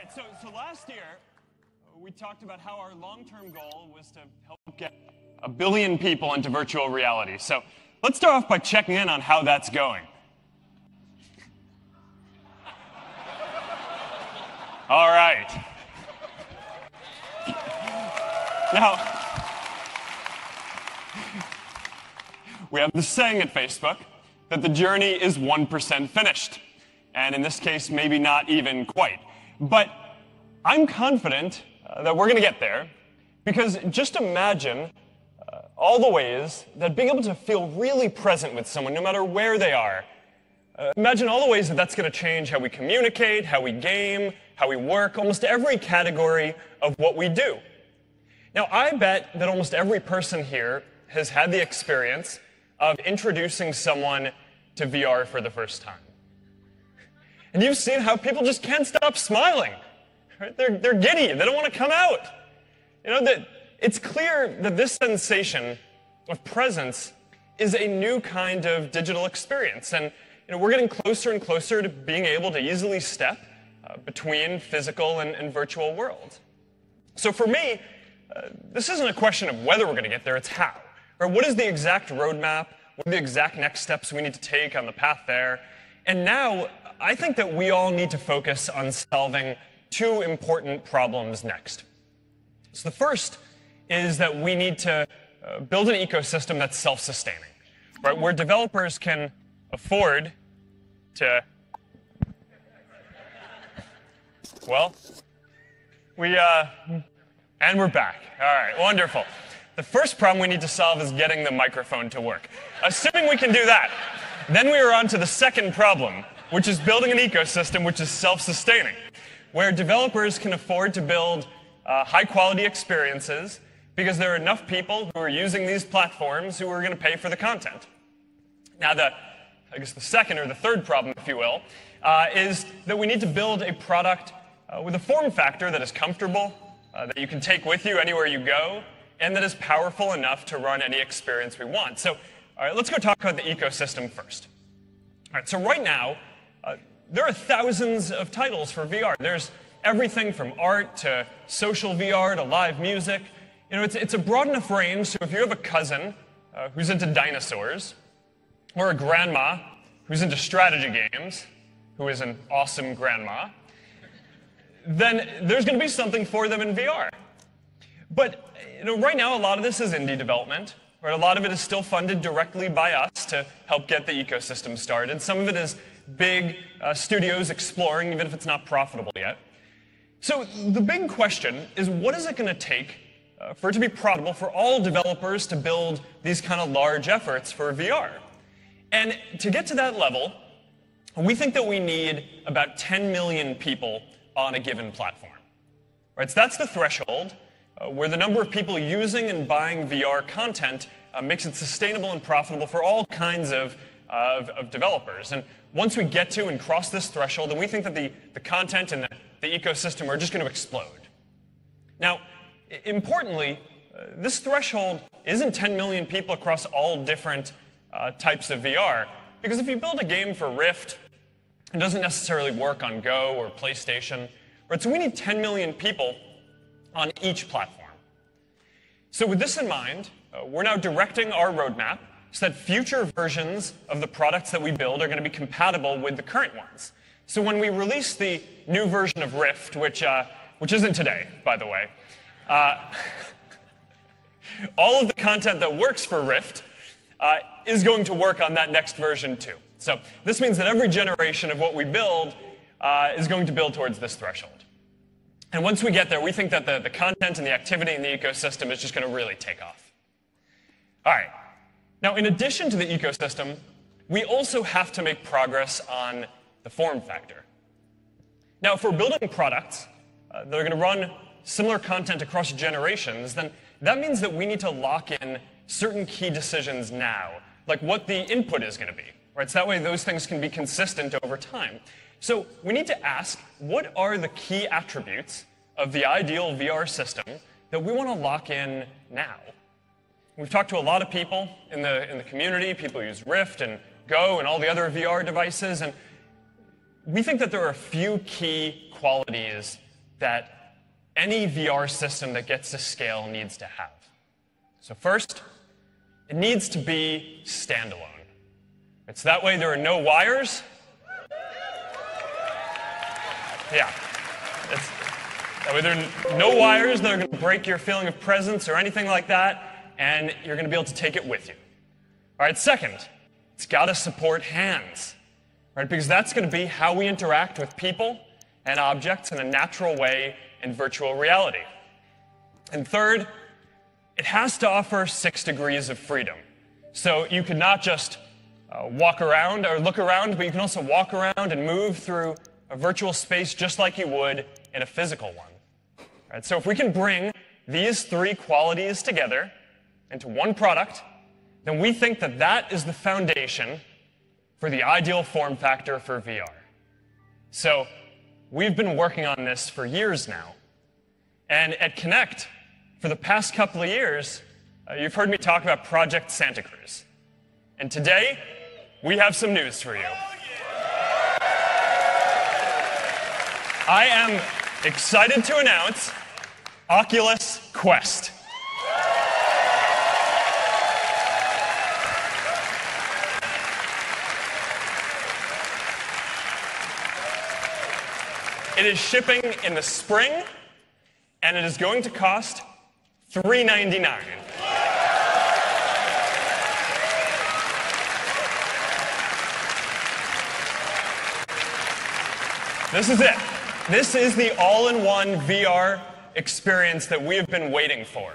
right, so last year, we talked about how our long-term goal was to help get 1 billion people into virtual reality. So let's start off by checking in on how that's going. All right. Now, we have the saying at Facebook that the journey is 1% finished. And in this case, maybe not even quite. But I'm confident that we're going to get there, because just imagine all the ways that being able to feel really present with someone, no matter where they are, imagine all the ways that that's going to change how we communicate, how we game, how we work, almost every category of what we do. Now, I bet that almost every person here has had the experience of introducing someone to VR for the first time. And you've seen how people just can't stop smiling. Right? They're giddy. They don't want to come out. You know, that it's clear that this sensation of presence is a new kind of digital experience. And we're getting closer and closer to being able to easily step between physical and virtual worlds. So for me, this isn't a question of whether we're going to get there, it's how. Or what is the exact roadmap? What are the exact next steps we need to take on the path there? And now, I think that we all need to focus on solving two important problems next. So the first is that we need to build an ecosystem that's self-sustaining, right? Where developers can afford to, well, and we're back. All right, wonderful. The first problem we need to solve is getting the microphone to work. Assuming we can do that, then we are on to the second problem, which is building an ecosystem which is self-sustaining, where developers can afford to build high-quality experiences because there are enough people who are using these platforms who are going to pay for the content. Now, I guess the second or the third problem, if you will, is that we need to build a product with a form factor that is comfortable, that you can take with you anywhere you go, and that is powerful enough to run any experience we want. So, all right, let's go talk about the ecosystem first. All right, so right now, there are thousands of titles for VR. There's everything from art to social VR to live music. It's a broad enough range, so if you have a cousin who's into dinosaurs, or a grandma who's into strategy games, who is an awesome grandma, then there's going to be something for them in VR. But right now, a lot of this is indie development. Right? A lot of it is still funded directly by us to help get the ecosystem started. Some of it is big studios exploring, even if it's not profitable yet. So the big question is, what is it going to take for it to be profitable for all developers to build these kind of large efforts for VR? And to get to that level, we think that we need about 10 million people on a given platform. Right? So that's the threshold where the number of people using and buying VR content makes it sustainable and profitable for all kinds of developers. And once we get to and cross this threshold, then we think that the content and the ecosystem are just going to explode. Now, importantly, this threshold isn't 10 million people across all different types of VR. Because if you build a game for Rift, it doesn't necessarily work on Go or PlayStation. Right? So we need 10 million people on each platform. So with this in mind, we're now directing our roadmap so that future versions of the products that we build are going to be compatible with the current ones. So when we release the new version of Rift, which isn't today, by the way, all of the content that works for Rift is going to work on that next version too. So this means that every generation of what we build is going to build towards this threshold. And once we get there, we think that the content and the activity in the ecosystem is just going to really take off. All right. Now, in addition to the ecosystem, we also have to make progress on the form factor. Now, if we're building products that are going to run similar content across generations, then that means that we need to lock in certain key decisions now, like what the input is going to be. Right? So that way those things can be consistent over time. So we need to ask, what are the key attributes of the ideal VR system that we want to lock in now? We've talked to a lot of people in the community, people who use Rift and Go and all the other VR devices, and we think that there are a few key qualities that any VR system that gets to scale needs to have. So first, it needs to be standalone. It's that way there are no wires. Yeah. That way there are no wires that are going to break your feeling of presence or anything like that, and you're going to be able to take it with you. All right, second, it's got to support hands, right? Because that's going to be how we interact with people and objects in a natural way in virtual reality. And third, it has to offer 6 degrees of freedom. So you can not just walk around or look around, but you can also walk around and move through a virtual space just like you would in a physical one. All right, so if we can bring these 3 qualities together into one product, then we think that that is the foundation for the ideal form factor for VR. So we've been working on this for years now. And at Connect, for the past couple of years, you've heard me talk about Project Santa Cruz. And today, we have some news for you. I am excited to announce Oculus Quest. It is shipping in the spring, and it is going to cost $399. This is it. This is the all-in-one VR experience that we have been waiting for.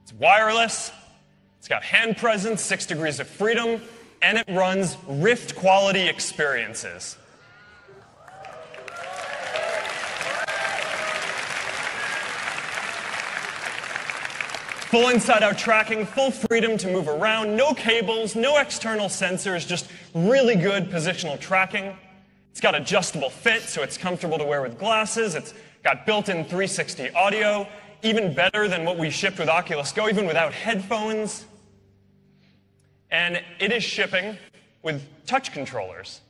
It's wireless, it's got hand presence, 6 degrees of freedom, and it runs Rift quality experiences. Full inside-out tracking, full freedom to move around, no cables, no external sensors, just really good positional tracking. It's got adjustable fit, so it's comfortable to wear with glasses. It's got built-in 360 audio, even better than what we shipped with Oculus Go, even without headphones. And it is shipping with touch controllers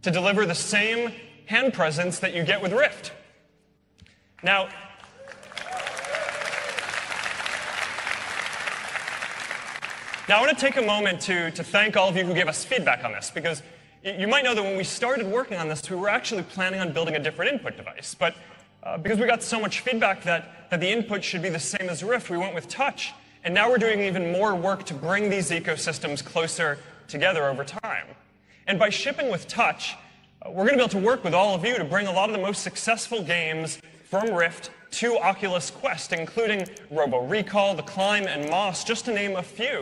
to deliver the same hand presence that you get with Rift. Now, I want to take a moment to thank all of you who gave us feedback on this, because you might know that when we started working on this, we were actually planning on building a different input device. But because we got so much feedback that the input should be the same as Rift, we went with touch. And now we're doing even more work to bring these ecosystems closer together over time. And by shipping with touch, we're going to be able to work with all of you to bring a lot of the most successful games from Rift to Oculus Quest, including Robo Recall, The Climb, and Moss, just to name a few.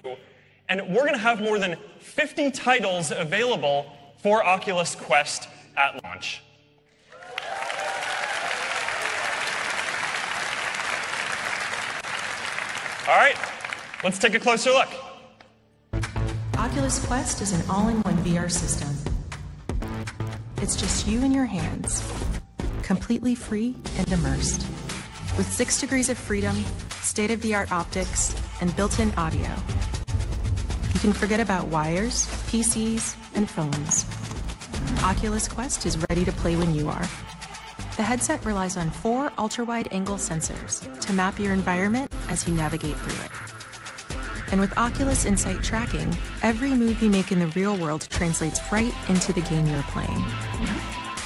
And we're going to have more than 50 titles available for Oculus Quest at launch. All right, let's take a closer look. Oculus Quest is an all-in-one VR system. It's just you and your hands, completely free and immersed. With 6 degrees of freedom, state-of-the-art optics, and built-in audio. You can forget about wires, PCs, and phones. Oculus Quest is ready to play when you are. The headset relies on 4 ultra-wide angle sensors to map your environment as you navigate through it. And with Oculus Insight tracking, every move you make in the real world translates right into the game you're playing.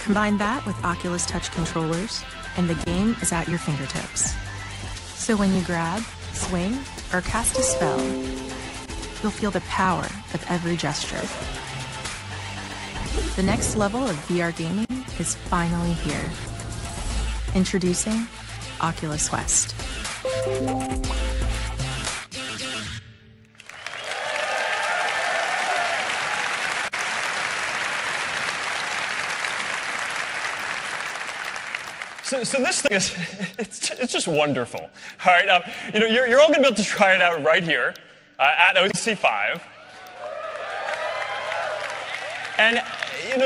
Combine that with Oculus Touch controllers, and the game is at your fingertips. So when you grab, swing, or cast a spell, you'll feel the power of every gesture. The next level of VR gaming is finally here. Introducing Oculus Quest. So this thing is, it's just wonderful. All right, you're all going to be able to try it out right here at OC5. And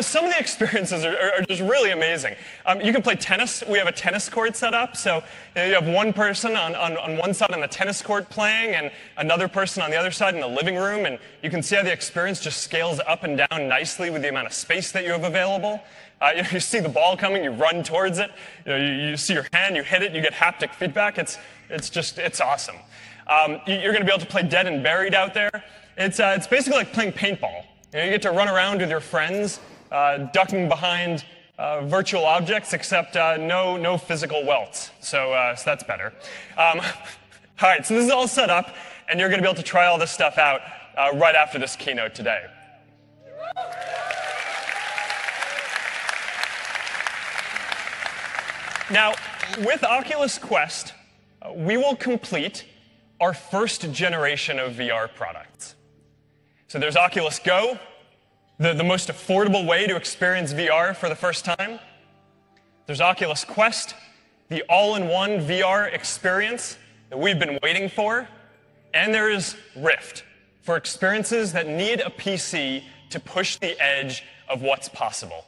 some of the experiences are just really amazing. You can play tennis. We have a tennis court set up. So you have one person on one side on the tennis court playing and another person on the other side in the living room. And you can see how the experience just scales up and down nicely with the amount of space that you have available. You see the ball coming, you run towards it. You see your hand, you hit it, you get haptic feedback. It's awesome. You're going to be able to play dead and buried out there. It's basically like playing paintball. You get to run around with your friends, ducking behind virtual objects, except no physical welts. So that's better. All right, so this is all set up, and you're going to be able to try all this stuff out right after this keynote today. Now, with Oculus Quest, we will complete our first generation of VR products. So there's Oculus Go, the most affordable way to experience VR for the first time. There's Oculus Quest, the all-in-one VR experience that we've been waiting for. And there is Rift, for experiences that need a PC to push the edge of what's possible.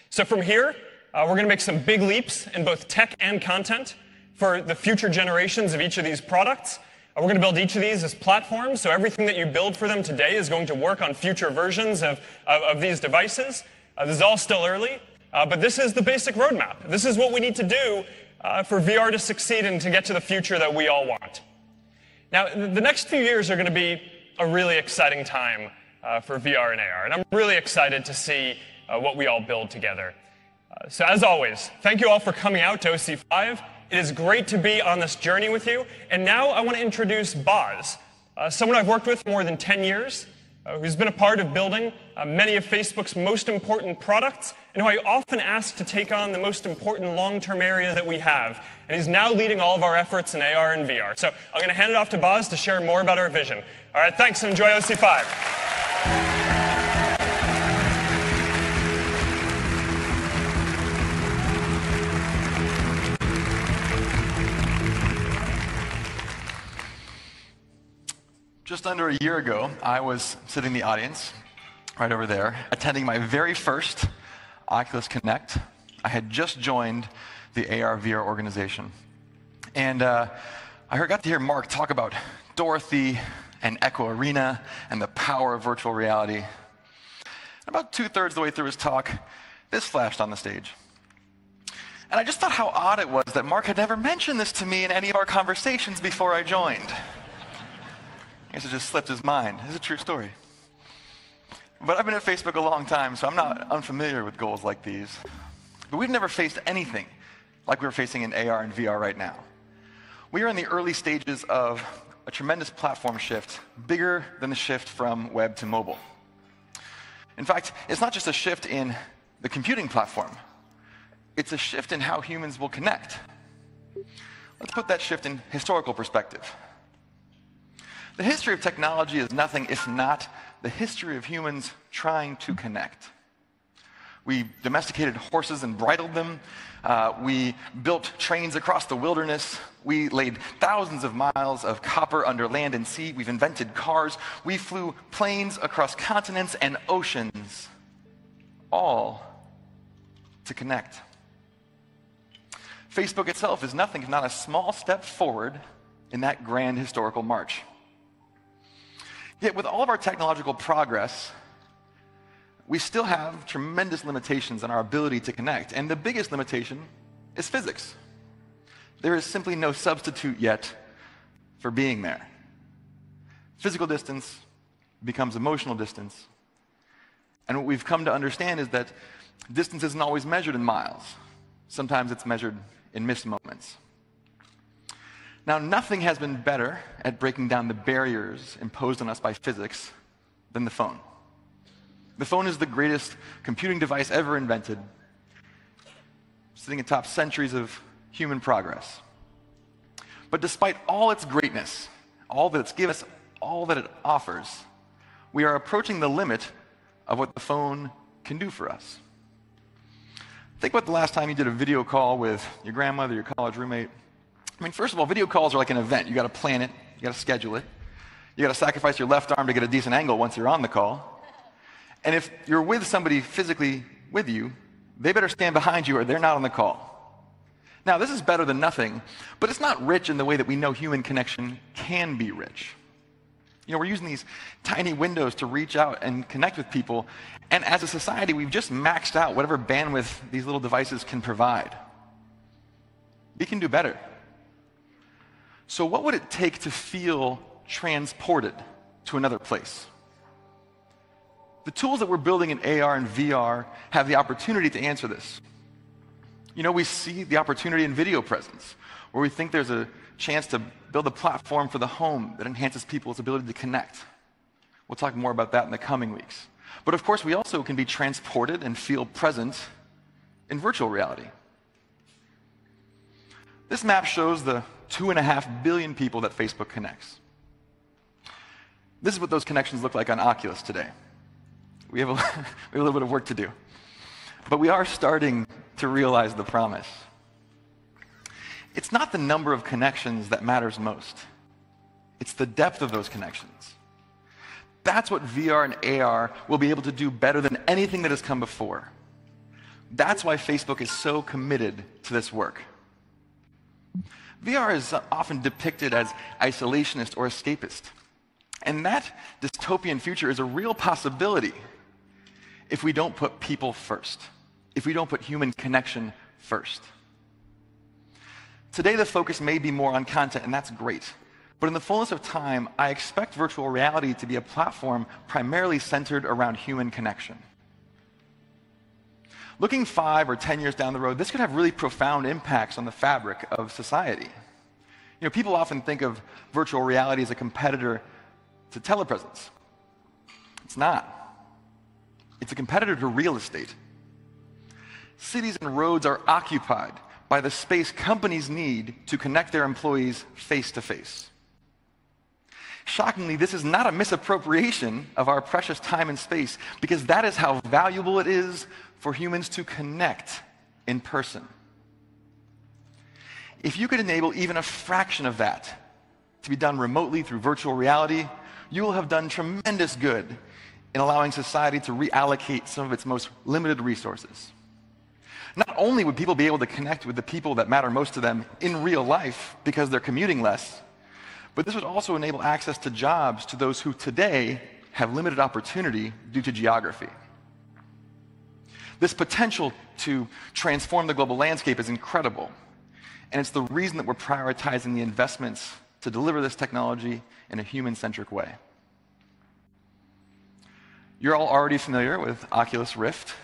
So from here, we're going to make some big leaps in both tech and content for the future generations of each of these products. We're going to build each of these as platforms, so everything that you build for them today is going to work on future versions of these devices. This is all still early, but this is the basic roadmap. This is what we need to do for VR to succeed and to get to the future that we all want. Now, the next few years are going to be a really exciting time for VR and AR, and I'm really excited to see what we all build together. So as always, thank you all for coming out to OC5. It is great to be on this journey with you. And now I want to introduce Boz, someone I've worked with for more than 10 years, who's been a part of building many of Facebook's most important products, and who I often ask to take on the most important long-term area that we have. And he's now leading all of our efforts in AR and VR. So I'm going to hand it off to Boz to share more about our vision. All right, thanks, and enjoy OC5. Just under a year ago, I was sitting in the audience, right over there, attending my very first Oculus Connect. I had just joined the AR/VR organization. And I got to hear Mark talk about Dorothy and Echo Arena and the power of virtual reality. About 2/3 of the way through his talk, this flashed on the stage. And I just thought how odd it was that Mark had never mentioned this to me in any of our conversations before I joined. I guess it just slipped his mind. It's a true story. But I've been at Facebook a long time, so I'm not unfamiliar with goals like these. But we've never faced anything like we're facing in AR and VR right now. We are in the early stages of a tremendous platform shift, bigger than the shift from web to mobile. In fact, it's not just a shift in the computing platform. It's a shift in how humans will connect. Let's put that shift in historical perspective. The history of technology is nothing if not the history of humans trying to connect. We domesticated horses and bridled them. We built trains across the wilderness. We laid thousands of miles of copper under land and sea. We've invented cars. We flew planes across continents and oceans, all to connect. Facebook itself is nothing if not a small step forward in that grand historical march. Yet with all of our technological progress, we still have tremendous limitations on our ability to connect. And the biggest limitation is physics. There is simply no substitute yet for being there. Physical distance becomes emotional distance. And what we've come to understand is that distance isn't always measured in miles. Sometimes it's measured in missed moments. Now, nothing has been better at breaking down the barriers imposed on us by physics than the phone. The phone is the greatest computing device ever invented, sitting atop centuries of human progress. But despite all its greatness, all that it's given us, all that it offers, we are approaching the limit of what the phone can do for us. Think about the last time you did a video call with your grandmother, your college roommate. I mean, first of all, video calls are like an event. You got to plan it. You got to schedule it. You got to sacrifice your left arm to get a decent angle once you're on the call. And if you're with somebody physically with you, they better stand behind you or they're not on the call. Now, this is better than nothing, but it's not rich in the way that we know human connection can be rich. We're using these tiny windows to reach out and connect with people, and as a society, we've just maxed out whatever bandwidth these little devices can provide. We can do better. So what would it take to feel transported to another place? The tools that we're building in AR and VR have the opportunity to answer this. We see the opportunity in video presence, where we think there's a chance to build a platform for the home that enhances people's ability to connect. We'll talk more about that in the coming weeks. But of course, we also can be transported and feel present in virtual reality. This map shows the 2.5 billion people that Facebook connects. This is what those connections look like on Oculus today. We have a little bit of work to do. But we are starting to realize the promise. It's not the number of connections that matters most. It's the depth of those connections. That's what VR and AR will be able to do better than anything that has come before. That's why Facebook is so committed to this work. VR is often depicted as isolationist or escapist. And that dystopian future is a real possibility if we don't put people first, if we don't put human connection first. Today, the focus may be more on content, and that's great. But in the fullness of time, I expect virtual reality to be a platform primarily centered around human connection. Looking 5 or 10 years down the road, this could have really profound impacts on the fabric of society. People often think of virtual reality as a competitor to telepresence. It's not. It's a competitor to real estate. Cities and roads are occupied by the space companies need to connect their employees face to face. Shockingly, this is not a misappropriation of our precious time and space, because that is how valuable it is for humans to connect in person. If you could enable even a fraction of that to be done remotely through virtual reality, you will have done tremendous good in allowing society to reallocate some of its most limited resources. Not only would people be able to connect with the people that matter most to them in real life because they're commuting less, but this would also enable access to jobs to those who today have limited opportunity due to geography. This potential to transform the global landscape is incredible, and it's the reason that we're prioritizing the investments to deliver this technology in a human-centric way. You're all already familiar with Oculus Rift,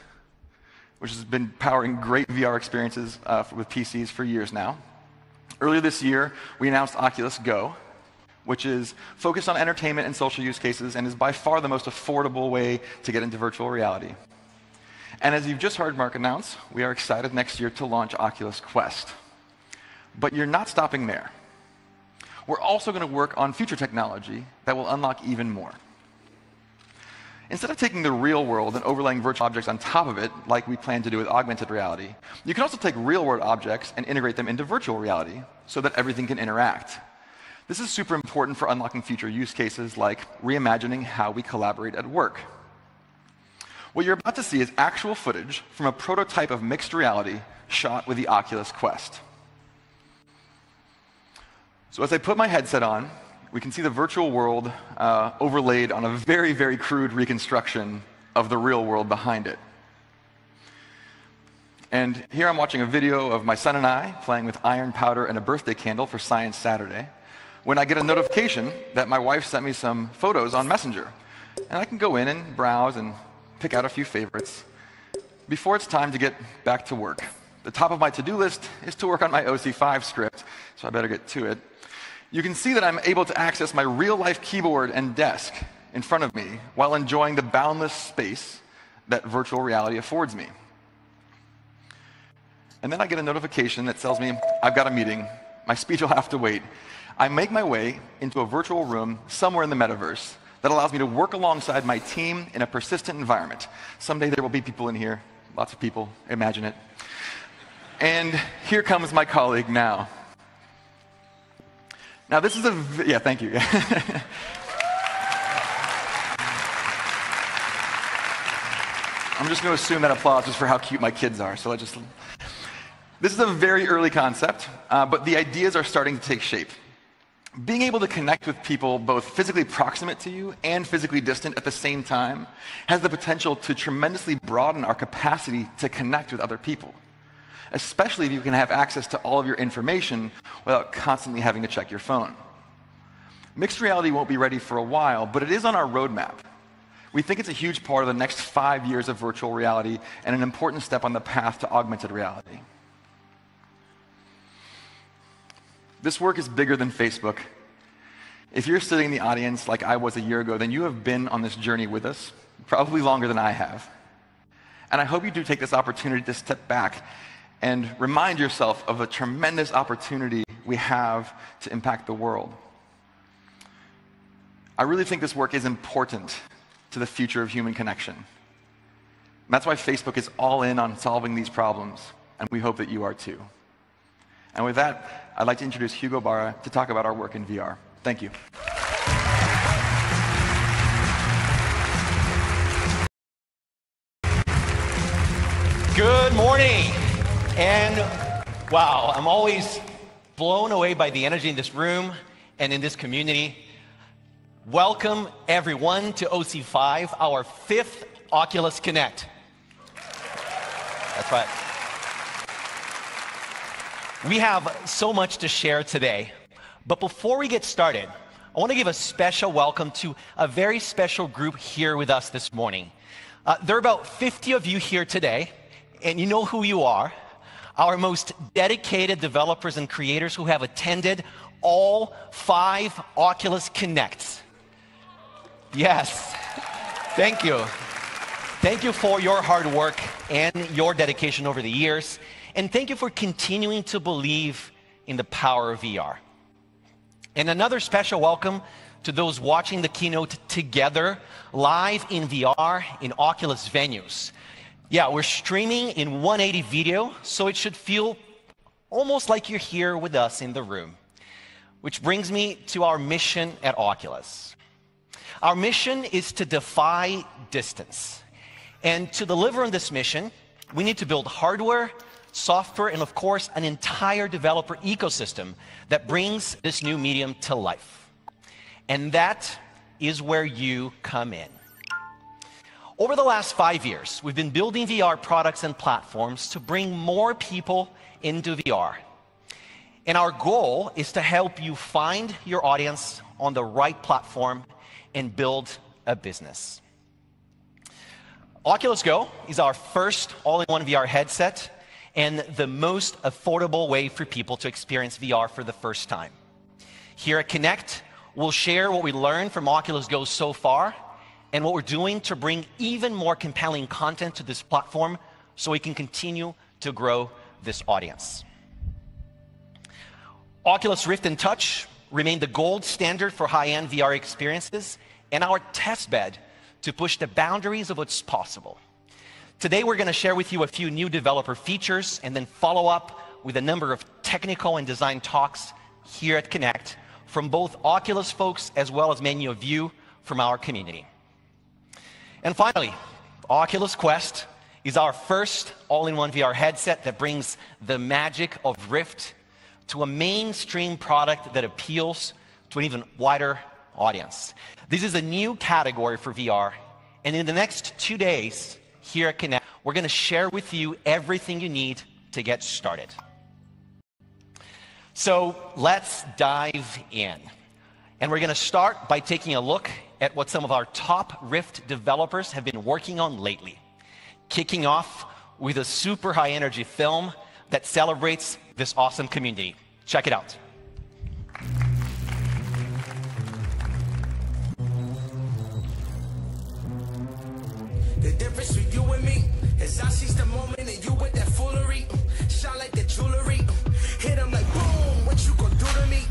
which has been powering great VR experiences with PCs for years now. Earlier this year, we announced Oculus Go, which is focused on entertainment and social use cases and is by far the most affordable way to get into virtual reality. And as you've just heard Mark announce, we are excited next year to launch Oculus Quest. But you're not stopping there. We're also going to work on future technology that will unlock even more. Instead of taking the real world and overlaying virtual objects on top of it, like we plan to do with augmented reality, you can also take real-world objects and integrate them into virtual reality so that everything can interact. This is super important for unlocking future use cases like reimagining how we collaborate at work. What you're about to see is actual footage from a prototype of mixed reality shot with the Oculus Quest. So as I put my headset on, we can see the virtual world overlaid on a very, very crude reconstruction of the real world behind it. And here I'm watching a video of my son and I playing with iron powder and a birthday candle for Science Saturday, when I get a notification that my wife sent me some photos on Messenger. And I can go in and browse and pick out a few favorites before it's time to get back to work. The top of my to-do list is to work on my OC5 script, so I better get to it. You can see that I'm able to access my real-life keyboard and desk in front of me while enjoying the boundless space that virtual reality affords me. And then I get a notification that tells me I've got a meeting, my speech will have to wait. I make my way into a virtual room somewhere in the metaverse that allows me to work alongside my team in a persistent environment. Someday there will be people in here, lots of people, imagine it. And here comes my colleague now. Now this is yeah, thank you. I'm just going to assume that applause is for how cute my kids are, so this is a very early concept, but the ideas are starting to take shape. Being able to connect with people both physically proximate to you and physically distant at the same time has the potential to tremendously broaden our capacity to connect with other people, especially if you can have access to all of your information without constantly having to check your phone. Mixed reality won't be ready for a while, but it is on our roadmap. We think it's a huge part of the next 5 years of virtual reality and an important step on the path to augmented reality. This work is bigger than Facebook. If you're sitting in the audience like I was a year ago, then you have been on this journey with us, probably longer than I have. And I hope you do take this opportunity to step back and remind yourself of the tremendous opportunity we have to impact the world. I really think this work is important to the future of human connection. And that's why Facebook is all in on solving these problems, and we hope that you are too. And with that, I'd like to introduce Hugo Barra to talk about our work in VR. Thank you. Good morning. And wow, I'm always blown away by the energy in this room and in this community. Welcome everyone to OC5, our 5th Oculus Connect. That's right. We have so much to share today, but before we get started, I want to give a special welcome to a very special group here with us this morning. There are about 50 of you here today, and you know who you are, our most dedicated developers and creators who have attended all 5 Oculus Connects. Yes, thank you. Thank you for your hard work and your dedication over the years. And thank you for continuing to believe in the power of VR. And another special welcome to those watching the keynote together live in VR in Oculus Venues. Yeah, we're streaming in 180 video, so it should feel almost like you're here with us in the room. Which brings me to our mission at Oculus. Our mission is to defy distance. And to deliver on this mission, we need to build hardware, software, and of course, an entire developer ecosystem that brings this new medium to life. And that is where you come in. Over the last 5 years, we've been building VR products and platforms to bring more people into VR. And our goal is to help you find your audience on the right platform and build a business. Oculus Go is our first all-in-one VR headset and the most affordable way for people to experience VR for the first time. Here at Connect, we'll share what we learned from Oculus Go so far and what we're doing to bring even more compelling content to this platform so we can continue to grow this audience. Oculus Rift and Touch remain the gold standard for high-end VR experiences and our test bed to push the boundaries of what's possible. Today, we're going to share with you a few new developer features and then follow up with a number of technical and design talks here at Connect from both Oculus folks as well as many of you from our community. And finally, Oculus Quest is our first all-in-one VR headset that brings the magic of Rift to a mainstream product that appeals to an even wider audience. This is a new category for VR, and in the next 2 days, here at Connect, we're going to share with you everything you need to get started. So let's dive in. And we're going to start by taking a look at what some of our top Rift developers have been working on lately. Kicking off with a super high energy film that celebrates this awesome community. Check it out. The difference with you and me is I seize the moment and you with that foolery. Shine like the jewelry. Hit them like boom, what you gon' do to me?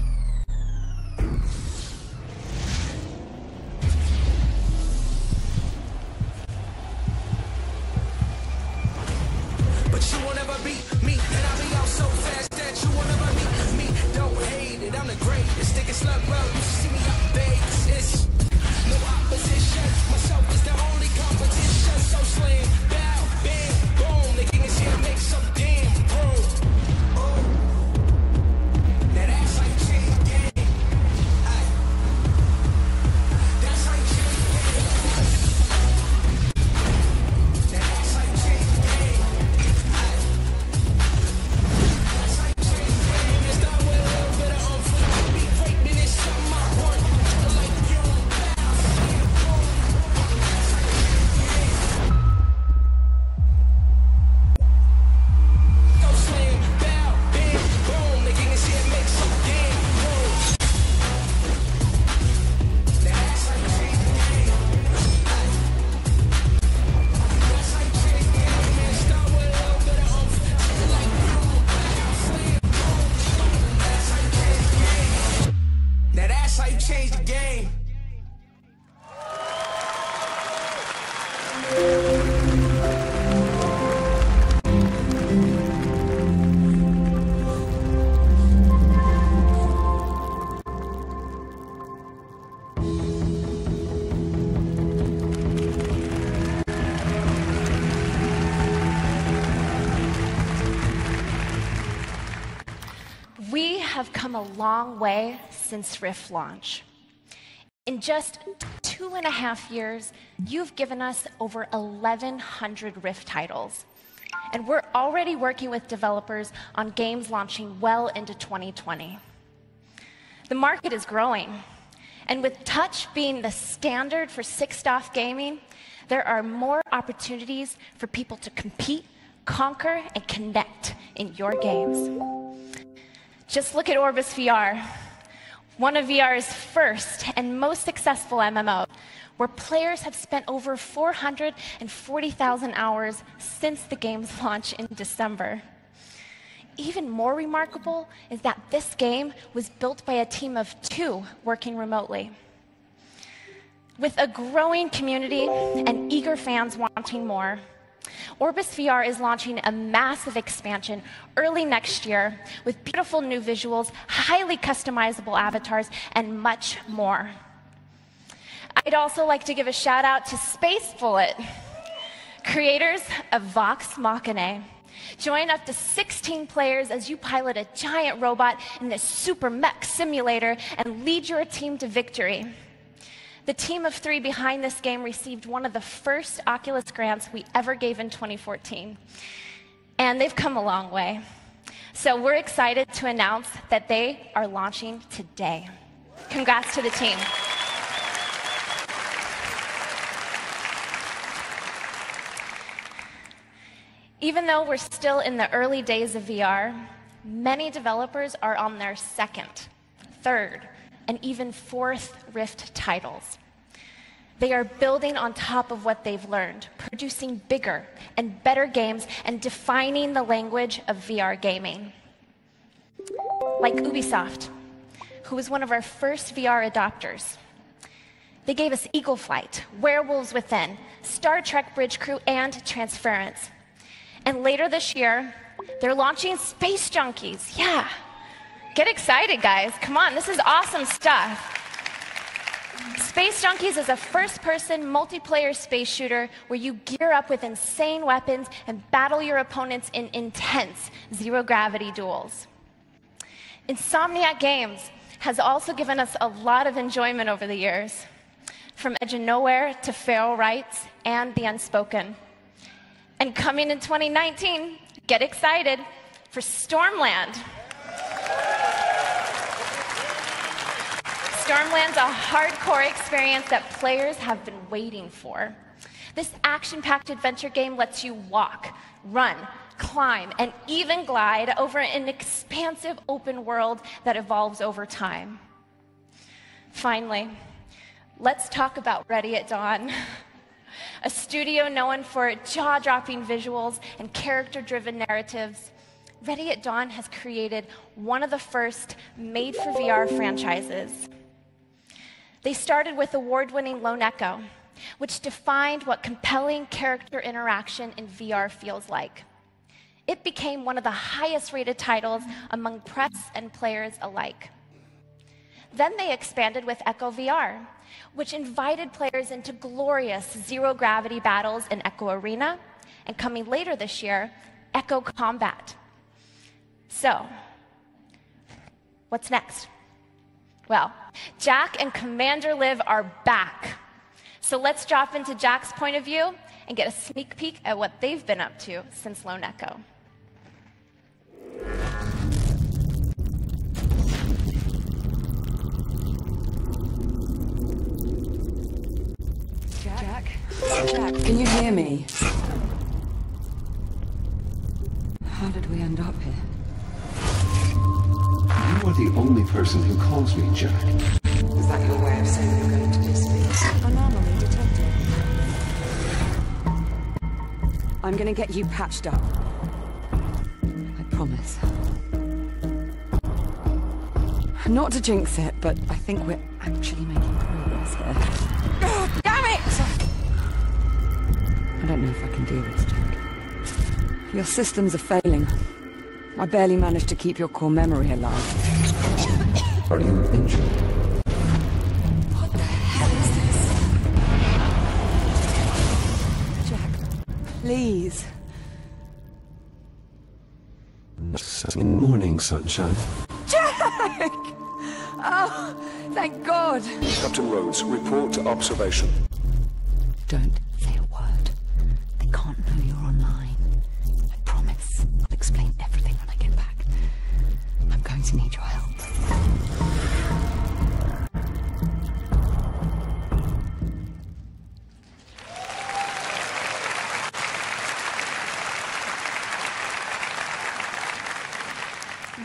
But you won't ever beat me, and I'll be out so fast that you won't ever beat me. Don't hate it, I'm the greatest. Stick a slug, bro, you see me up, babe. It's no opposition. Myself is the only competition. So slam, bow, bang, boom. The king is here, make some damn room. changed the game. We have come a long way since Rift launch. In just 2.5 years, you've given us over 1,100 Rift titles. And we're already working with developers on games launching well into 2020. The market is growing. And with touch being the standard for six-DoF gaming, there are more opportunities for people to compete, conquer, and connect in your games. Just look at Orbis VR, one of VR's first and most successful MMOs, where players have spent over 440,000 hours since the game's launch in December. Even more remarkable is that this game was built by a team of 2 working remotely. With a growing community and eager fans wanting more, Orbis VR is launching a massive expansion early next year with beautiful new visuals, highly customizable avatars, and much more. I'd also like to give a shout out to Space Bullet, creators of Vox Machina. Join up to 16 players as you pilot a giant robot in this super mech simulator and lead your team to victory. The team of 3 behind this game received one of the first Oculus grants we ever gave in 2014. And they've come a long way. So we're excited to announce that they are launching today. Congrats to the team. Even though we're still in the early days of VR, many developers are on their 2nd, 3rd, and even 4th Rift titles. They are building on top of what they've learned, producing bigger and better games and defining the language of VR gaming. Like Ubisoft, who was one of our first VR adopters. They gave us Eagle Flight, Werewolves Within, Star Trek Bridge Crew, and Transference. And later this year, they're launching Space Junkies. Yeah. Get excited, guys. Come on, this is awesome stuff. Space Junkies is a first-person multiplayer space shooter where you gear up with insane weapons and battle your opponents in intense zero-gravity duels. Insomniac Games has also given us a lot of enjoyment over the years, from Edge of Nowhere to Feral Rights and The Unspoken. And coming in 2019, get excited for Stormland. Stormland's a hardcore experience that players have been waiting for. This action-packed adventure game lets you walk, run, climb, and even glide over an expansive open world that evolves over time. Finally, let's talk about Ready at Dawn. A studio known for jaw-dropping visuals and character-driven narratives, Ready at Dawn has created one of the first made-for-VR franchises. They started with award-winning Lone Echo, which defined what compelling character interaction in VR feels like. It became one of the highest-rated titles among press and players alike. Then they expanded with Echo VR, which invited players into glorious zero-gravity battles in Echo Arena, and coming later this year, Echo Combat. So, what's next? Well, Jack and Commander Liv are back. So let's drop into Jack's point of view and get a sneak peek at what they've been up to since Lone Echo. Jack, can you hear me? How did we end up here? You are the only person who calls me Jack. Is that your way of saying you're going to miss me? Anomaly detected. I'm gonna get you patched up. I promise. Not to jinx it, but I think we're actually making progress here. Oh, damn it! I don't know if I can do this, Jack. Your systems are failing. I barely managed to keep your core memory alive. Are you injured? What the hell is this? Jack, please. Morning, sunshine. Jack! Oh, thank God. Captain Rhodes, report to observation. Don't say a word. They can't know you're online. I promise. I'll explain everything when I get back. I'm going to need your help.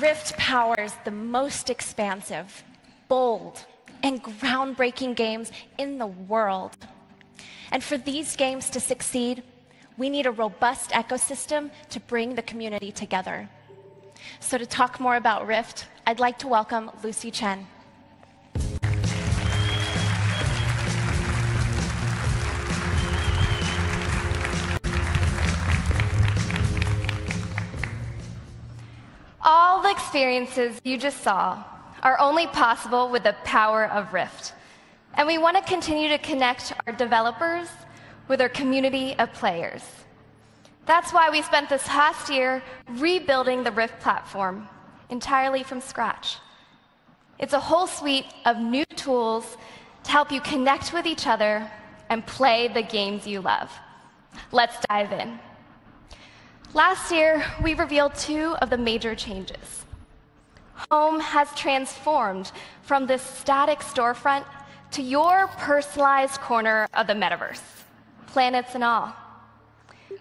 Rift powers the most expansive, bold, and groundbreaking games in the world. And for these games to succeed, we need a robust ecosystem to bring the community together. So to talk more about Rift, I'd like to welcome Lucy Chen. All the experiences you just saw are only possible with the power of Rift. And we want to continue to connect our developers with our community of players. That's why we spent this past year rebuilding the Rift platform entirely from scratch. It's a whole suite of new tools to help you connect with each other and play the games you love. Let's dive in. Last year, we revealed two of the major changes. Home has transformed from this static storefront to your personalized corner of the metaverse, planets and all.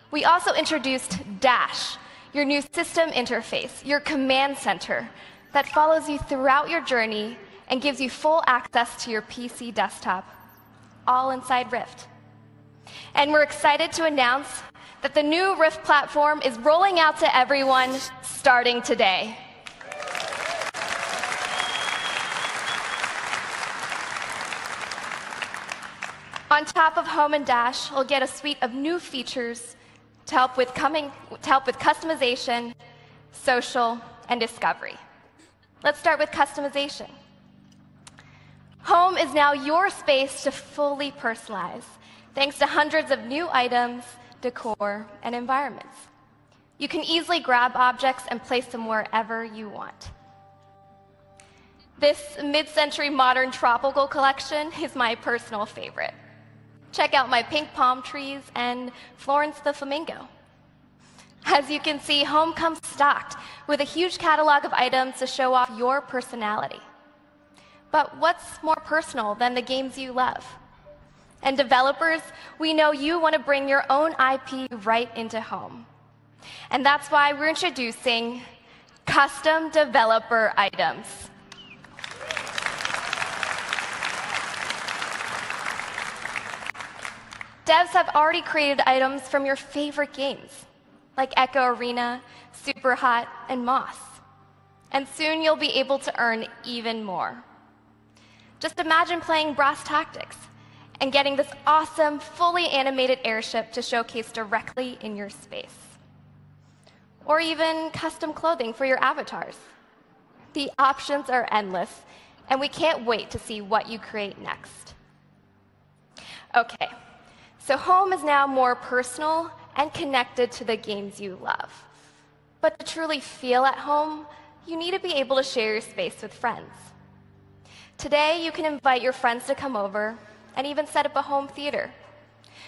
We also introduced Dash, your new system interface, your command center that follows you throughout your journey and gives you full access to your PC desktop, all inside Rift. And we're excited to announce that the new Rift platform is rolling out to everyone starting today. On top of Home and Dash, you'll get a suite of new features to help with customization, social, and discovery. Let's start with customization. Home is now your space to fully personalize, thanks to hundreds of new items, decor, and environments. You can easily grab objects and place them wherever you want. This mid-century modern tropical collection is my personal favorite. Check out my pink palm trees and Florence the flamingo. As you can see, Home comes stocked with a huge catalog of items to show off your personality. But what's more personal than the games you love? And developers, we know you want to bring your own IP right into Home. And that's why we're introducing custom developer items. Devs have already created items from your favorite games, like Echo Arena, Superhot, and Moss. And soon you'll be able to earn even more. Just imagine playing Brass Tactics and getting this awesome, fully animated airship to showcase directly in your space. Or even custom clothing for your avatars. The options are endless, and we can't wait to see what you create next. Okay, so Home is now more personal and connected to the games you love. But to truly feel at home, you need to be able to share your space with friends. Today, you can invite your friends to come over and even set up a home theater.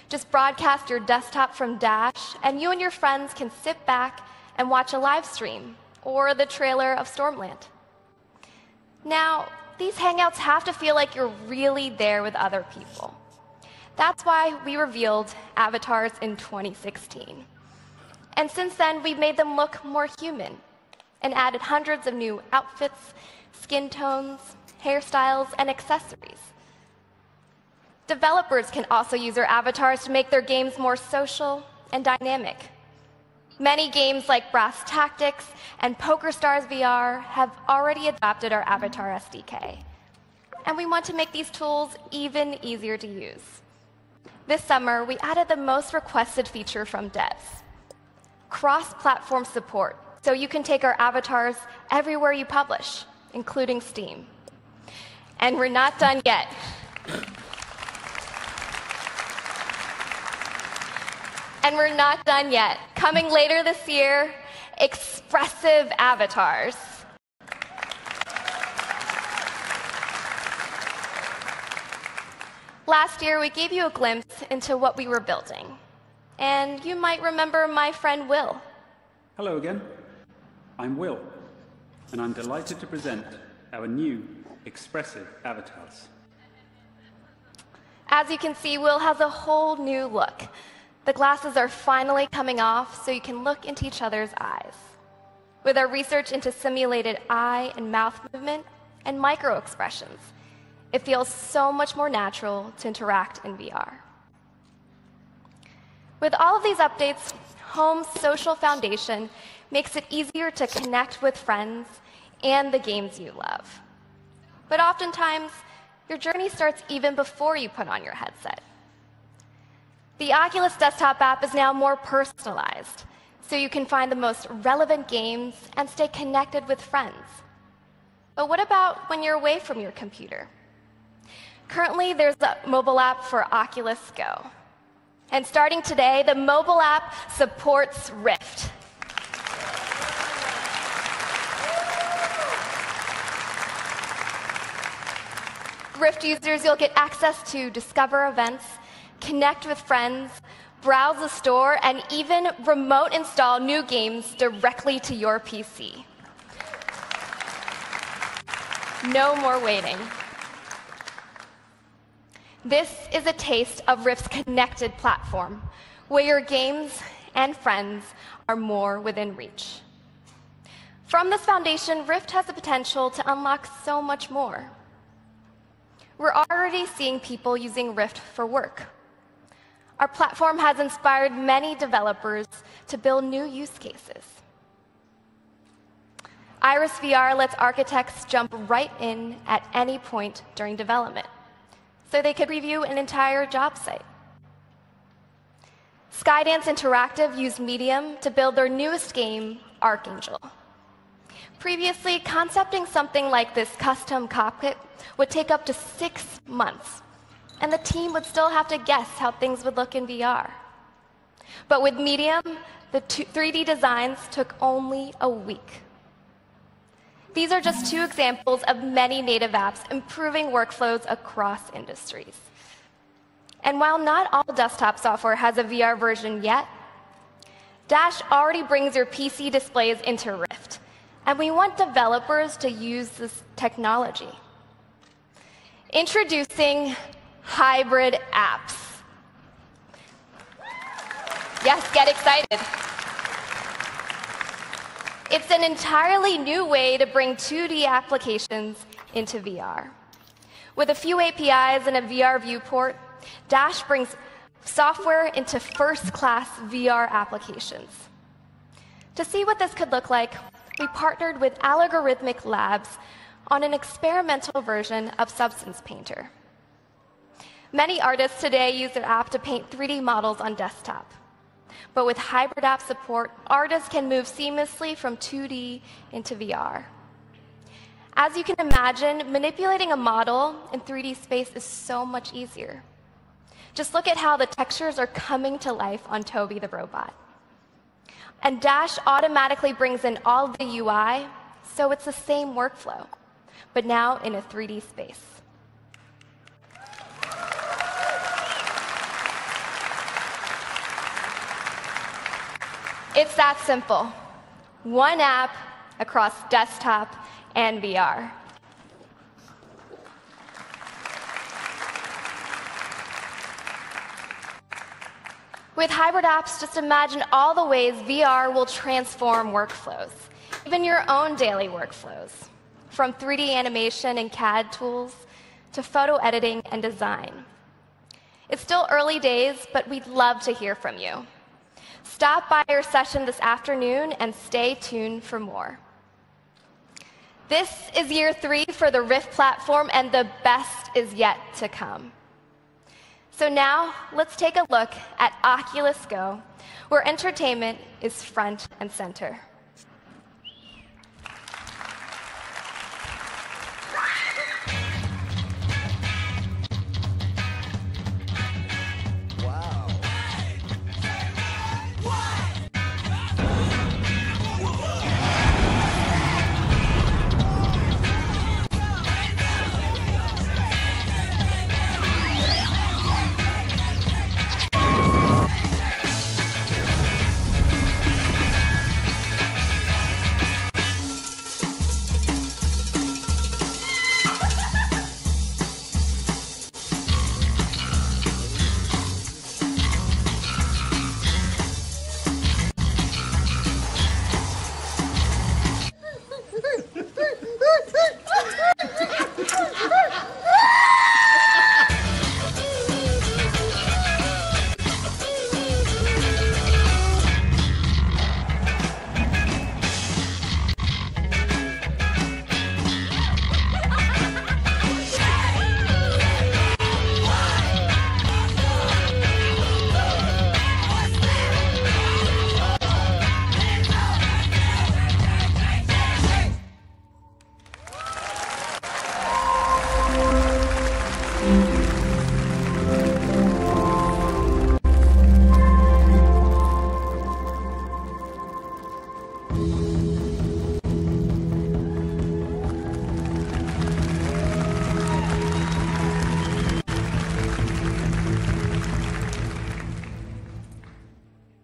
Just broadcast your desktop from Dash, and you and your friends can sit back and watch a live stream or the trailer of Stormland. Now, these hangouts have to feel like you're really there with other people. That's why we revealed avatars in 2016. And since then, we've made them look more human and added hundreds of new outfits, skin tones, hairstyles, and accessories. Developers can also use their avatars to make their games more social and dynamic. Many games like Brass Tactics and PokerStars VR have already adopted our Avatar SDK. and we want to make these tools even easier to use. This summer, we added the most requested feature from devs: cross-platform support, so you can take our avatars everywhere you publish, including Steam. And we're not done yet. And we're not done yet. Coming later this year, Expressive Avatars. Last year, we gave you a glimpse into what we were building. And you might remember my friend Will. Hello again. I'm Will, and I'm delighted to present our new Expressive Avatars. As you can see, Will has a whole new look. The glasses are finally coming off so you can look into each other's eyes. With our research into simulated eye and mouth movement and micro expressions, it feels so much more natural to interact in VR. With all of these updates, Home's social foundation makes it easier to connect with friends and the games you love. But oftentimes, your journey starts even before you put on your headset. The Oculus desktop app is now more personalized, so you can find the most relevant games and stay connected with friends. But what about when you're away from your computer? Currently, there's a mobile app for Oculus Go. And starting today, the mobile app supports Rift. Rift users, you'll get access to discover events, connect with friends, browse the store, and even remote install new games directly to your PC. No more waiting. This is a taste of Rift's connected platform, where your games and friends are more within reach. From this foundation, Rift has the potential to unlock so much more. We're already seeing people using Rift for work. Our platform has inspired many developers to build new use cases. Iris VR lets architects jump right in at any point during development, so they could review an entire job site. Skydance Interactive used Medium to build their newest game, Archangel. Previously, concepting something like this custom cockpit would take up to 6 months, and the team would still have to guess how things would look in VR. But with Medium, the 3D designs took only a week. These are just 2 examples of many native apps improving workflows across industries. And while not all desktop software has a VR version yet, Dash already brings your PC displays into Rift, and we want developers to use this technology. Introducing hybrid apps. Yes, get excited. It's an entirely new way to bring 2D applications into VR. With a few APIs and a VR viewport, Dash brings software into first-class VR applications. To see what this could look like, we partnered with Algorithmic Labs on an experimental version of Substance Painter. Many artists today use their app to paint 3D models on desktop. But with hybrid app support, artists can move seamlessly from 2D into VR. As you can imagine, manipulating a model in 3D space is so much easier. Just look at how the textures are coming to life on Toby the robot. And Dash automatically brings in all of the UI, so it's the same workflow, but now in a 3D space. It's that simple. One app across desktop and VR. With hybrid apps, just imagine all the ways VR will transform workflows, even your own daily workflows, from 3D animation and CAD tools to photo editing and design. It's still early days, but we'd love to hear from you. Stop by our session this afternoon and stay tuned for more. This is year 3 for the Rift platform, and the best is yet to come. So now, let's take a look at Oculus Go, where entertainment is front and center.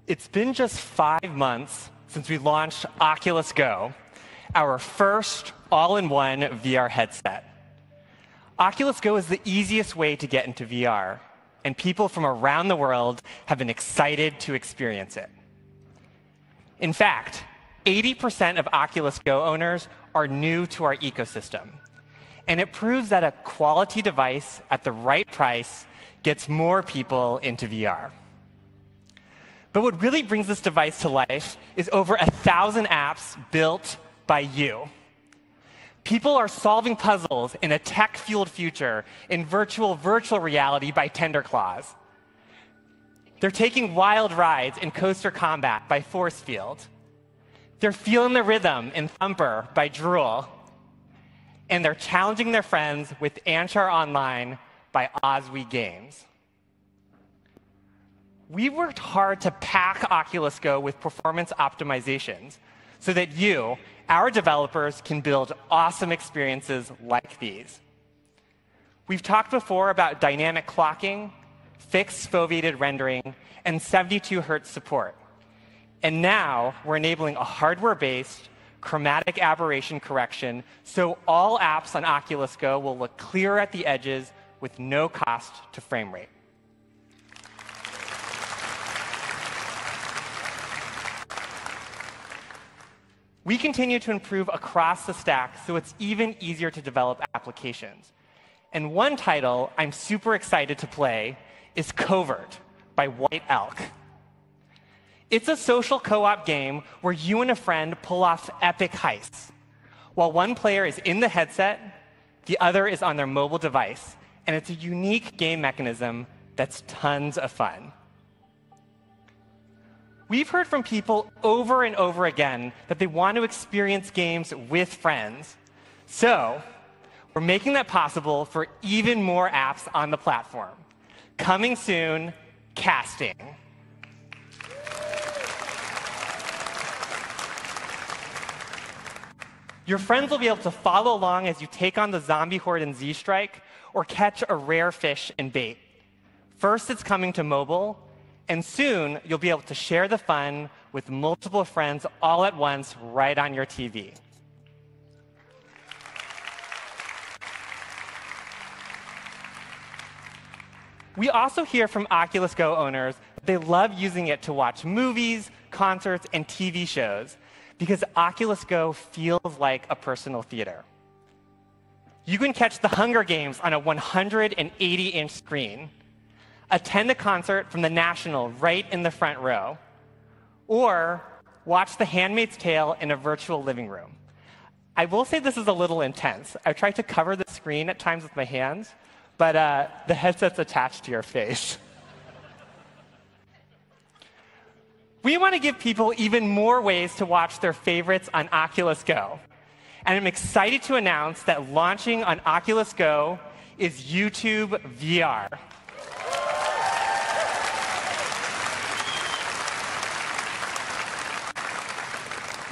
It's been just 5 months since we launched Oculus Go, our first all-in-one VR headset. Oculus Go is the easiest way to get into VR, and people from around the world have been excited to experience it. In fact, 80% of Oculus Go owners are new to our ecosystem, and it proves that a quality device at the right price gets more people into VR. But what really brings this device to life is over 1,000 apps built by you. People are solving puzzles in a tech-fueled future in virtual reality by Tender Claws. They're taking wild rides in Coaster Combat by Force Field. They're feeling the rhythm in Thumper by Drool. And they're challenging their friends with Anchar Online by Oswee Games. We worked hard to pack Oculus Go with performance optimizations so that you, our developers, can build awesome experiences like these. We've talked before about dynamic clocking, fixed foveated rendering, and 72 Hz support. And now we're enabling a hardware-based chromatic aberration correction so all apps on Oculus Go will look clearer at the edges with no cost to frame rate. We continue to improve across the stack so it's even easier to develop applications. And one title I'm super excited to play is Covert by White Elk. It's a social co-op game where you and a friend pull off epic heists. While one player is in the headset, the other is on their mobile device. And it's a unique game mechanism that's tons of fun. We've heard from people over and over again that they want to experience games with friends. So we're making that possible for even more apps on the platform. Coming soon, casting. Your friends will be able to follow along as you take on the zombie horde in Z-Strike or catch a rare fish in bait. First, it's coming to mobile. And soon, you'll be able to share the fun with multiple friends all at once right on your TV. We also hear from Oculus Go owners that they love using it to watch movies, concerts, and TV shows because Oculus Go feels like a personal theater. You can catch the Hunger Games on a 180-inch screen, attend a concert from the National right in the front row, or watch The Handmaid's Tale in a virtual living room. I will say this is a little intense. I've tried to cover the screen at times with my hands, but the headset's attached to your face. We want to give people even more ways to watch their favorites on Oculus Go. And I'm excited to announce that launching on Oculus Go is YouTube VR.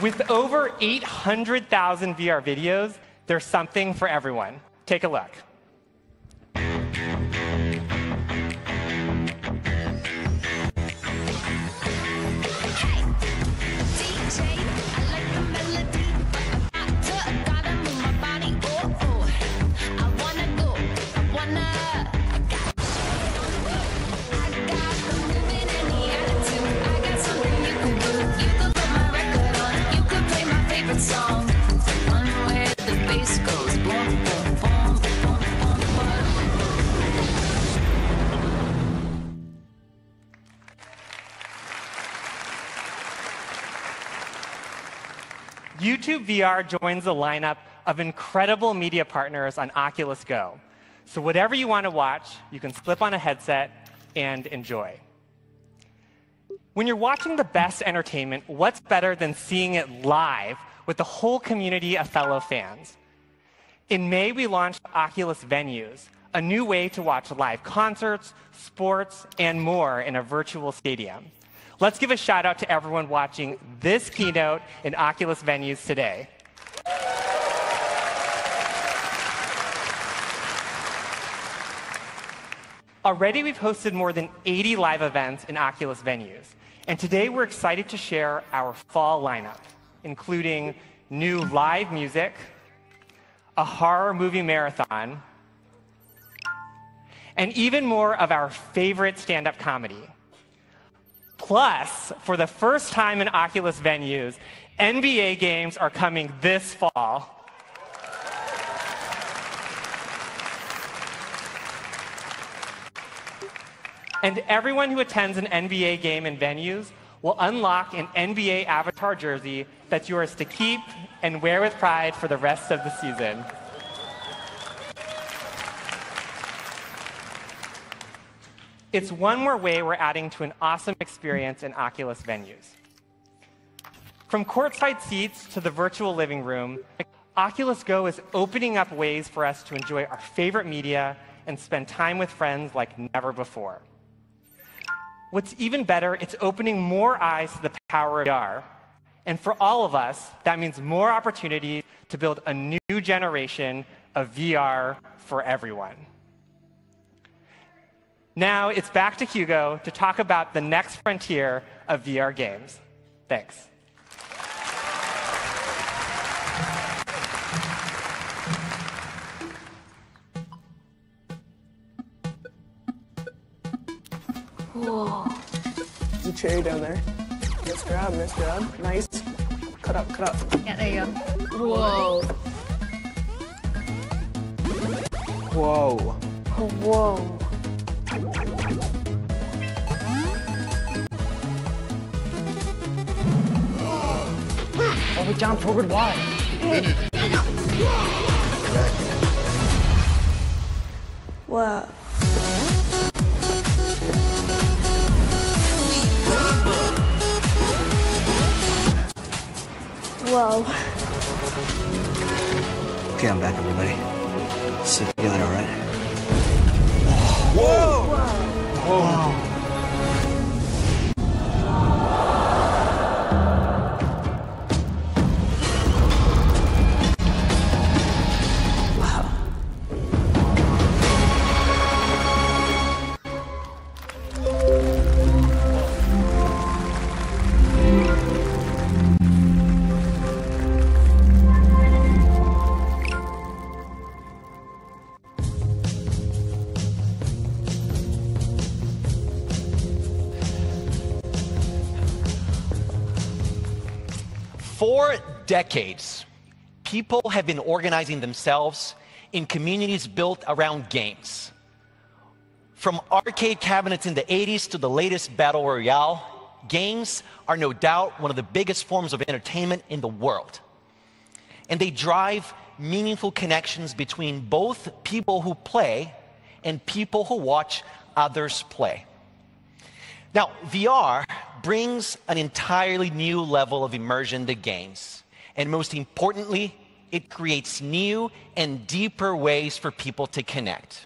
With over 800,000 VR videos, there's something for everyone. Take a look. YouTube VR joins the lineup of incredible media partners on Oculus Go. So whatever you want to watch, you can slip on a headset and enjoy. When you're watching the best entertainment, what's better than seeing it live with the whole community of fellow fans? In May, we launched Oculus Venues, a new way to watch live concerts, sports, and more in a virtual stadium. Let's give a shout out to everyone watching this keynote in Oculus Venues today. Already, we've hosted more than 80 live events in Oculus Venues. And today, we're excited to share our fall lineup, including new live music, a horror movie marathon, and even more of our favorite stand-up comedy. Plus, for the first time in Oculus Venues, NBA games are coming this fall. And everyone who attends an NBA game in Venues will unlock an NBA avatar jersey that's yours to keep and wear with pride for the rest of the season. It's one more way we're adding to an awesome experience in Oculus Venues. From courtside seats to the virtual living room, Oculus Go is opening up ways for us to enjoy our favorite media and spend time with friends like never before. What's even better, it's opening more eyes to the power of VR. And for all of us, that means more opportunity to build a new generation of VR for everyone. Now it's back to Hugo to talk about the next frontier of VR games. Thanks. Whoa. There's a cherry down there. Nice grab, nice grab. Nice. Cut up, cut up. Yeah, there you go. Whoa. Whoa. Whoa. Oh, we jump forward wide. Wow. Whoa. Okay, I'm back, everybody. Sit together, all right? Whoa! Whoa! For decades, people have been organizing themselves in communities built around games. From arcade cabinets in the 80s to the latest battle royale, games are no doubt one of the biggest forms of entertainment in the world. and they drive meaningful connections between both people who play and people who watch others play. Now, VR brings an entirely new level of immersion to games, and most importantly, it creates new and deeper ways for people to connect.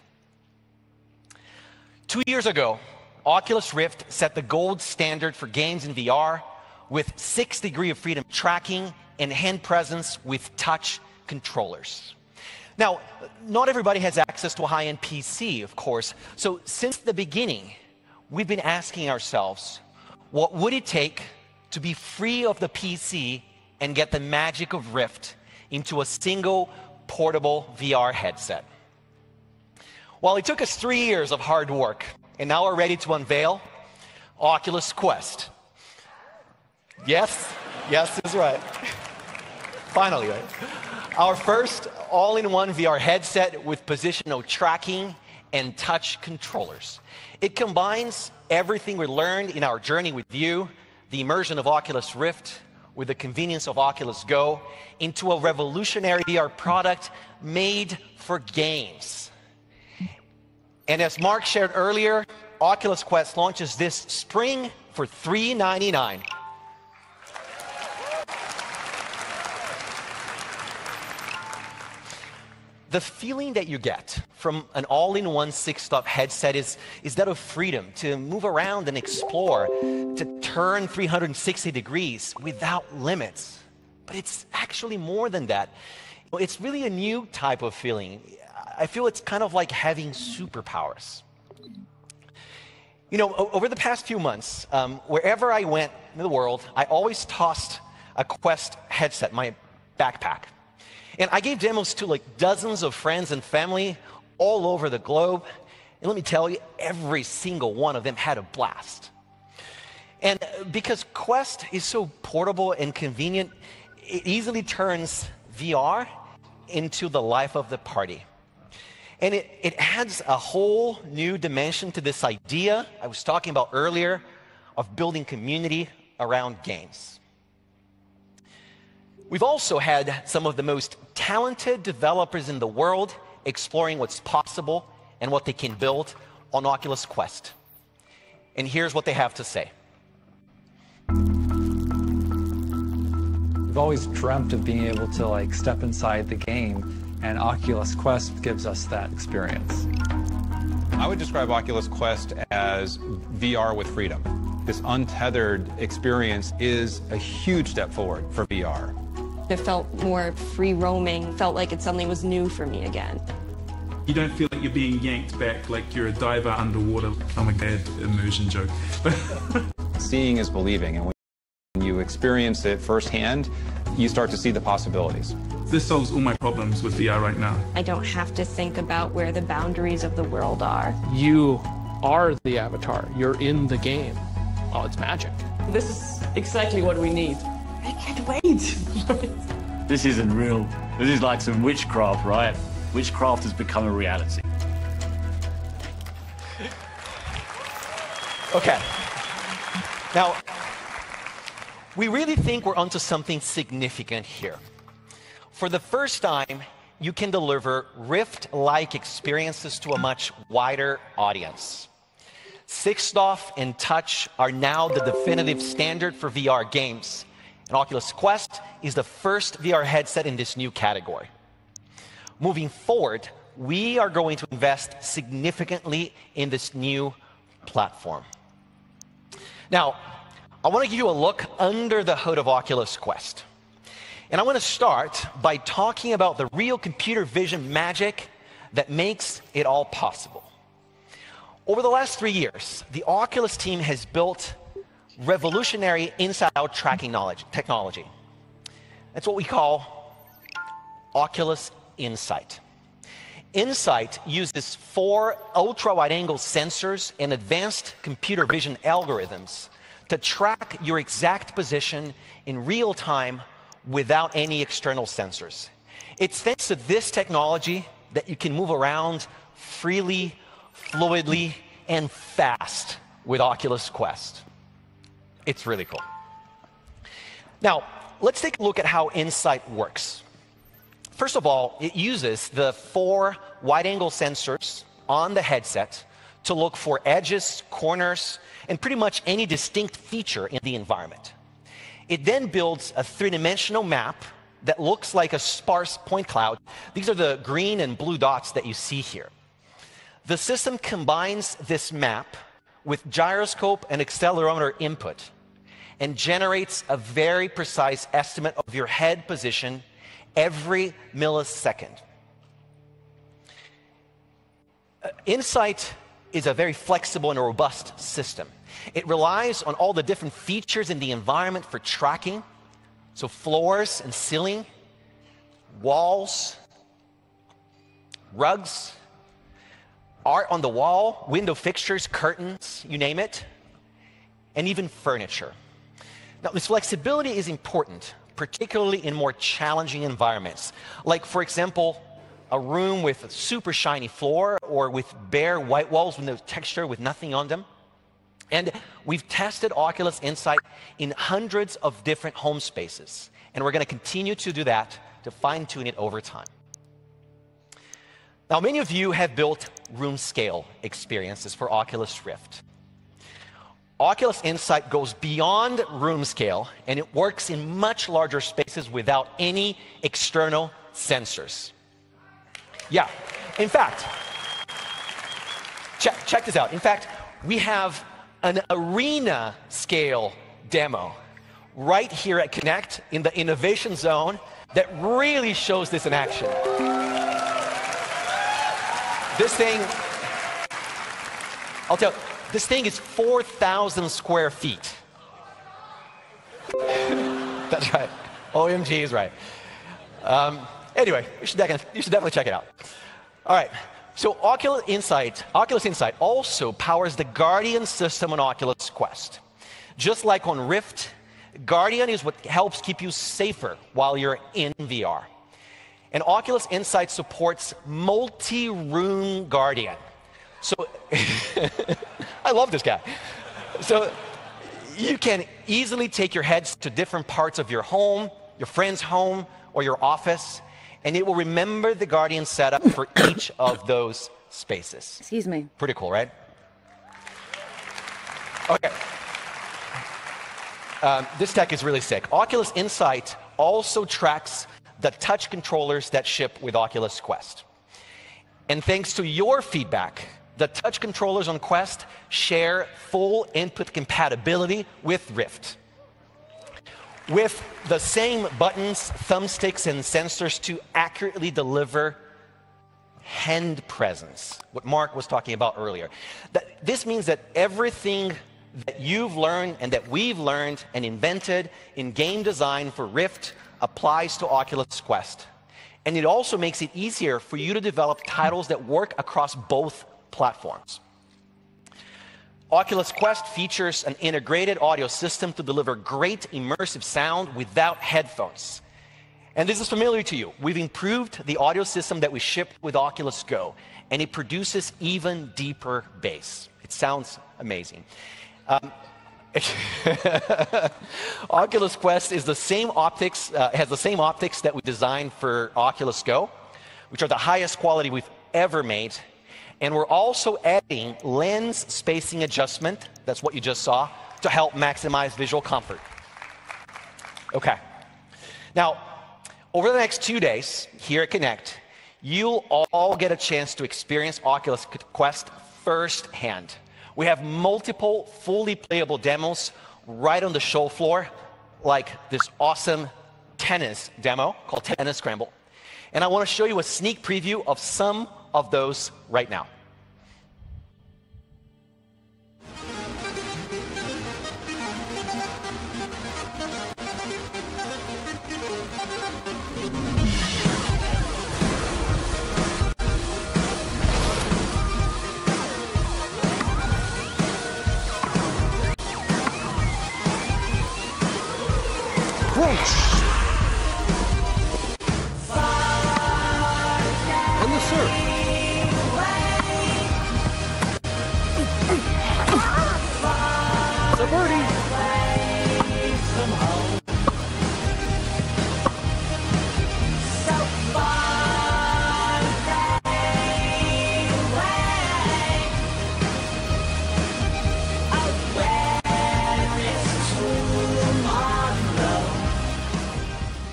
2 years ago, Oculus Rift set the gold standard for games in VR with 6 degrees of freedom tracking and hand presence with touch controllers. Now, not everybody has access to a high-end PC, of course, so since the beginning, we've been asking ourselves, what would it take to be free of the PC and get the magic of Rift into a single portable VR headset? Well, it took us 3 years of hard work, and now we're ready to unveil Oculus Quest. Yes, yes is right. Finally, right? Our first all-in-one VR headset with positional tracking and touch controllers. It combines everything we learned in our journey with you, the immersion of Oculus Rift, with the convenience of Oculus Go, into a revolutionary VR product made for games. And as Mark shared earlier, Oculus Quest launches this spring for $399. The feeling that you get from an all-in-one six-stop headset is that of freedom to move around and explore, to turn 360 degrees without limits. But it's actually more than that. It's really a new type of feeling. I feel it's kind of like having superpowers. You know, over the past few months, wherever I went in the world, I always tossed a Quest headset, my backpack. And I gave demos to like dozens of friends and family all over the globe. And let me tell you, every single one of them had a blast. And because Quest is so portable and convenient, it easily turns VR into the life of the party. And it adds a whole new dimension to this idea I was talking about earlier of building community around games. We've also had some of the most talented developers in the world exploring what's possible and what they can build on Oculus Quest. And here's what they have to say. We've always dreamt of being able to like step inside the game, and Oculus Quest gives us that experience. I would describe Oculus Quest as VR with freedom. This untethered experience is a huge step forward for VR. It felt more free roaming, felt like it's something was new for me again. You don't feel like you're being yanked back like you're a diver underwater. I'm a bad immersion joke. Seeing is believing, and when you experience it firsthand, you start to see the possibilities. This solves all my problems with VR right now. I don't have to think about where the boundaries of the world are. You are the avatar. You're in the game. Oh, it's magic. This is exactly what we need. I can't wait. This isn't real. This is like some witchcraft, right? Witchcraft has become a reality. Okay. Now, we really think we're onto something significant here. For the first time, you can deliver Rift-like experiences to a much wider audience. Six-stop and touch are now the definitive standard for VR games. And Oculus Quest is the first VR headset in this new category. Moving forward, we are going to invest significantly in this new platform. Now, I want to give you a look under the hood of Oculus Quest. And I want to start by talking about the real computer vision magic that makes it all possible. Over the last 3 years, the Oculus team has built revolutionary inside-out tracking technology. That's what we call Oculus Insight. Insight uses 4 ultra-wide-angle sensors and advanced computer vision algorithms to track your exact position in real time without any external sensors. It's thanks to this technology that you can move around freely, fluidly, and fast with Oculus Quest. It's really cool. Now, let's take a look at how Insight works. First of all, it uses the 4 wide-angle sensors on the headset to look for edges, corners, and pretty much any distinct feature in the environment. It then builds a 3-dimensional map that looks like a sparse point cloud. These are the green and blue dots that you see here. The system combines this map with gyroscope and accelerometer input and generates a very precise estimate of your head position every millisecond. Insight is a very flexible and robust system. It relies on all the different features in the environment for tracking, so floors and ceiling, walls, rugs, art on the wall, window fixtures, curtains, you name it, and even furniture. Now, this flexibility is important, particularly in more challenging environments, like, for example, a room with a super shiny floor or with bare white walls with no texture, with nothing on them. And we've tested Oculus Insight in hundreds of different home spaces, and we're going to continue to do that to fine-tune it over time. Now, many of you have built room-scale experiences for Oculus Rift. Oculus Insight goes beyond room scale, and it works in much larger spaces without any external sensors. Yeah, in fact, check this out. In fact, we have an arena scale demo right here at Connect in the innovation zone that really shows this in action. This thing, I'll tell you, this thing is 4,000 square feet. That's right. OMG is right. Anyway, you should definitely check it out. All right. So Oculus Insight also powers the Guardian system on Oculus Quest. Just like on Rift, Guardian is what helps keep you safer while you're in VR. And Oculus Insight supports multi-room Guardian. So I love this guy. So you can easily take your heads to different parts of your home, your friend's home, or your office, and it will remember the Guardian setup for each of those spaces. Excuse me. Pretty cool, right? Okay. This tech is really sick. Oculus Insight also tracks the touch controllers that ship with Oculus Quest. And thanks to your feedback, the touch controllers on Quest share full input compatibility with Rift, with the same buttons, thumbsticks, and sensors to accurately deliver hand presence, what Mark was talking about earlier. This means that everything that you've learned and that we've learned and invented in game design for Rift applies to Oculus Quest. And it also makes it easier for you to develop titles that work across both platforms. Oculus Quest features an integrated audio system to deliver great immersive sound without headphones. And this is familiar to you. We've improved the audio system that we shipped with Oculus Go, and it produces even deeper bass. It sounds amazing. Oculus Quest is the same optics, has the same optics that we designed for Oculus Go, which are the highest quality we've ever made. And we're also adding lens spacing adjustment, that's what you just saw, to help maximize visual comfort. Okay. Now, over the next 2 days here at Connect, you'll all get a chance to experience Oculus Quest firsthand. We have multiple fully playable demos right on the show floor, like this awesome tennis demo called Tennis Scramble. And I want to show you a sneak preview of some of those right now. And the surf. It's a birdie. So far.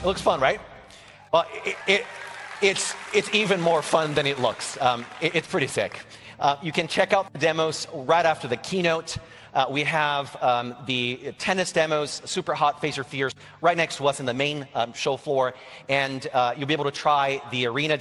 It looks fun, right? Well, it's even more fun than it looks. It's pretty sick. You can check out the demos right after the keynote. We have the tennis demos, Super Hot, Face Your Fears, right next to us in the main show floor. And you'll be able to try the arena